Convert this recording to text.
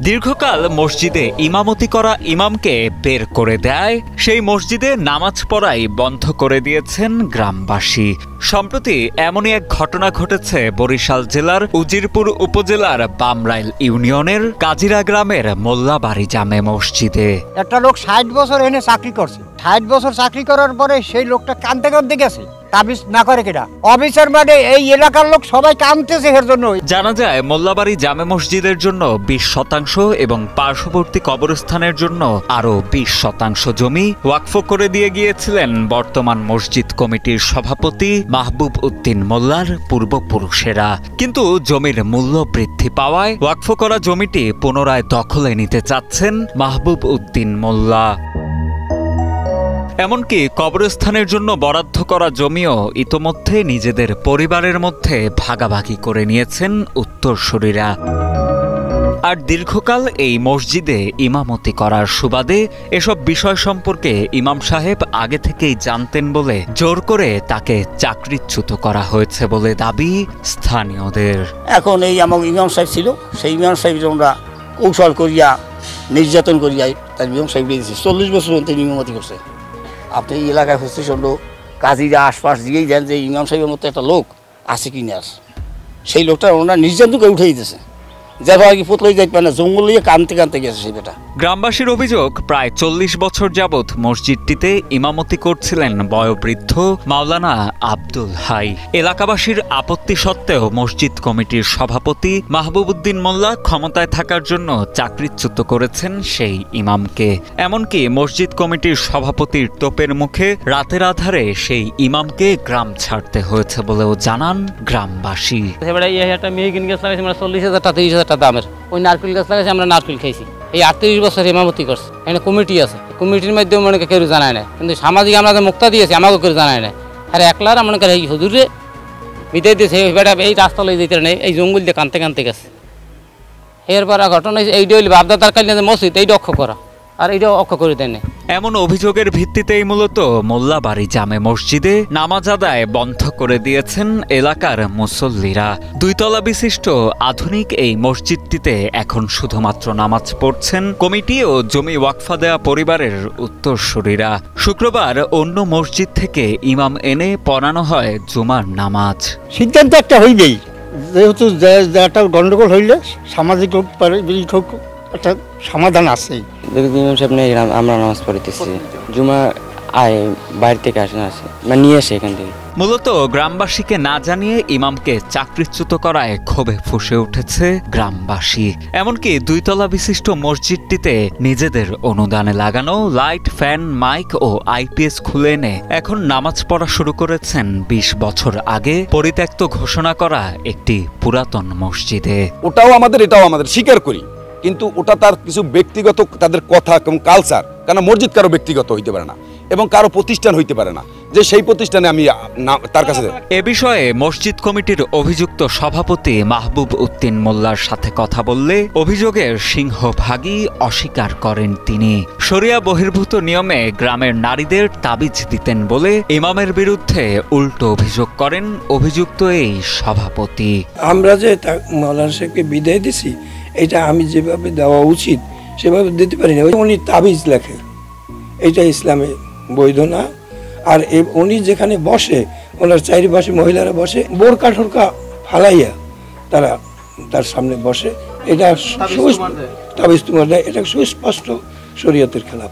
দীর্ঘকাল মসজিদে ইমামতি করা ইমামকে বের করে দেয়, সেই মসজিদে নামাজ পড়াই বন্ধ করে দিয়েছেন গ্রামবাসী। সম্প্রতি এমনই এক ঘটনা ঘটেছে বরিশাল জেলার উজিরপুর উপজেলার বামরাইল ইউনিয়নের কাজিরা গ্রামের মোল্লাবাড়ি জামে মসজিদে। একটা লোক ৬০ বছর এনে চাকরি করছে, ৬০ বছর চাকরি করার পরে সেই লোকটা কাঁদতে কাঁদতে গেছে। তাবিজ না করে কেডা অফিসার, মানে এই এলাকার লোক সবাই কাঁদতেছে এর জন্য। জানা যায় মোল্লাবাড়ি জামে মসজিদের জন্য ২০% এবং পার্শ্ববর্তী কবরস্থানের জন্য আরো ২০% জমি ওয়াকফ করে দিয়ে গিয়েছিলেন বর্তমান মসজিদ কমিটির সভাপতি মাহবুব উদ্দিন মোল্লার পূর্বপুরুষেরা। কিন্তু জমির মূল্য বৃদ্ধি পাওয়ায় ওয়াকফ করা জমিটি পুনরায় দখলে নিতে চাচ্ছেন মাহবুব উদ্দিন মোল্লা। এমনকি কবরস্থানের জন্য বরাদ্দ করা জমিও ইতোমধ্যে নিজেদের পরিবারের মধ্যে ভাগাভাগি করে নিয়েছেন উত্তরসূরিরা। আর দীর্ঘকাল এই মসজিদে ইমামতি করার সুবাদে এসব বিষয় সম্পর্কে ইমাম সাহেব আগে থেকেই জানতেন বলে জোর করে তাকে চাকরিচ্যুত করা হয়েছে বলে দাবি স্থানীয়দের। এখন এই আমার ইমাম সাহেব ছিল, সেই ইমাম সাহেব আমরা কৌশল করিয়া নির্যাতন করিয়া তার ইমাম সাহেব দিয়েছি। ৪০ বছর তিনি ইমামতি করছে। আপনি এই এলাকায় হচ্ছে শোনো কাজীরা আশপাশ দিয়েই দেন যে ইমাম সাহেবের মতো একটা লোক আছে কিনা, সেই লোকটা ওনার নির্যাতন করে উঠে দিতেছে। গ্রামবাসীর অভিযোগ, প্রায় ৪০ বছর যাবৎ মসজিদটিতে ইমামতি করছিলেন বয়োবৃদ্ধ মাওলানা আব্দুল হাই। এলাকাবাসীর আপত্তি সত্ত্বেও মসজিদ কমিটির সভাপতি মাহবুব উদ্দিন মোল্লা ক্ষমতায় থাকার জন্য চাকরিচ্যুত করেছেন সেই ইমামকে। এমনকি মসজিদ কমিটির সভাপতির তোপের মুখে রাতের আধারে সেই ইমামকে গ্রাম ছাড়তে হয়েছে বলেও জানান গ্রামবাসী। 40,000 দামের ওই নারকেল গাছ লাগাইছে, আমরা নারকেল খাইছি। এই 38 বছর ইমামতি করছে। এখানে কমিটি আছে, কমিটির মাধ্যমে মনে কেউ জানায় না, কিন্তু সামাজিক আমরা যে মুক্তা দিয়েছি আমাকে কেউ জানায় না। আর একলার মনে করে এই হুজুরে বিদায় দিয়েছে, এই রাস্তা লই যেতে নেই, এই জঙ্গল দিয়ে কানতে কানতে গেছে। এরপর ঘটনা এইটা হইলে বাপদাদার কালে মসজিদ এইটা অক্ষ করা, আর এইটা অক্ষ করে দেয় না। এমন অভিযোগের ভিত্তিতেই মূলত মোল্লাবাড়ি জামে মসজিদে নামাজ আদায় বন্ধ করে দিয়েছেন এলাকার মুসল্লিরা। ২ তলা বিশিষ্ট আধুনিক এই মসজিদটিতে এখন শুধুমাত্র নামাজ পড়ছেন কমিটি ও জমি ওয়াকফা দেয়া পরিবারের উত্তরসূরিরা। শুক্রবার অন্য মসজিদ থেকে ইমাম এনে পড়ানো হয় জুমার নামাজ। সিদ্ধান্ত একটা হইবেই, যেহেতু একটা গন্ডগোল হইলে সামাজিক হোক পারিবারিক হোক একটা সমাধান আছে। আমরা নামাজ পড়িতেছি, জুমা আয় বাইরে থেকে আসে নিয়ে আসে এখান থেকে। মূলত গ্রামবাসীকে না জানিয়ে ইমামকে চাকরিচ্যুত করায় ক্ষোভে ফুঁসে উঠেছে গ্রামবাসী। এমনকি ২ তলা বিশিষ্ট মসজিদটিতে নিজেদের অনুদানে লাগানো লাইট, ফ্যান, মাইক ও আইপিএস খুলে এনে এখন নামাজ পড়া শুরু করেছেন ২০ বছর আগে পরিত্যক্ত ঘোষণা করা একটি পুরাতন মসজিদে। ওটাও আমাদের, এটাও আমাদের, স্বীকার করি, কিন্তু ওটা তার কিছু ব্যক্তিগত তাদের কথা এবং কালচার। কেন মসজিদ কারো ব্যক্তিগত হইতে পারে না এবং কারো প্রতিষ্ঠান হইতে পারে না যে সেই প্রতিষ্ঠানে আমি তার কাছে। এ বিষয়ে মসজিদ কমিটির অভিযুক্ত সভাপতি মাহবুব উদ্দিন মোল্লার সাথে কথা বললে অভিযোগের সিংহভাগই অস্বীকার করেন তিনি। শরিয়া বহির্ভূত নিয়মে গ্রামের নারীদের তাবিজ দিতেন বলে ইমামের বিরুদ্ধে উল্টো অভিযোগ করেন অভিযুক্ত এই সভাপতি। আমরা যে মাওলানা সাহেবকে বিদায় দিছি, এটা আমি যেভাবে দেওয়া উচিত সেভাবে দিতে পারি না। উনি তাবিজ লেখে, এটা ইসলামে বৈধ না। আর উনি যেখানে বসে, ওনার চারিপাশে মহিলারা বসে, বোরকা ঠোরকা ফালাইয়া তারা তার সামনে বসে, এটা তাবিজ তোমার দেয়, এটা সুস্পষ্ট শরীয়তের খেলাফ।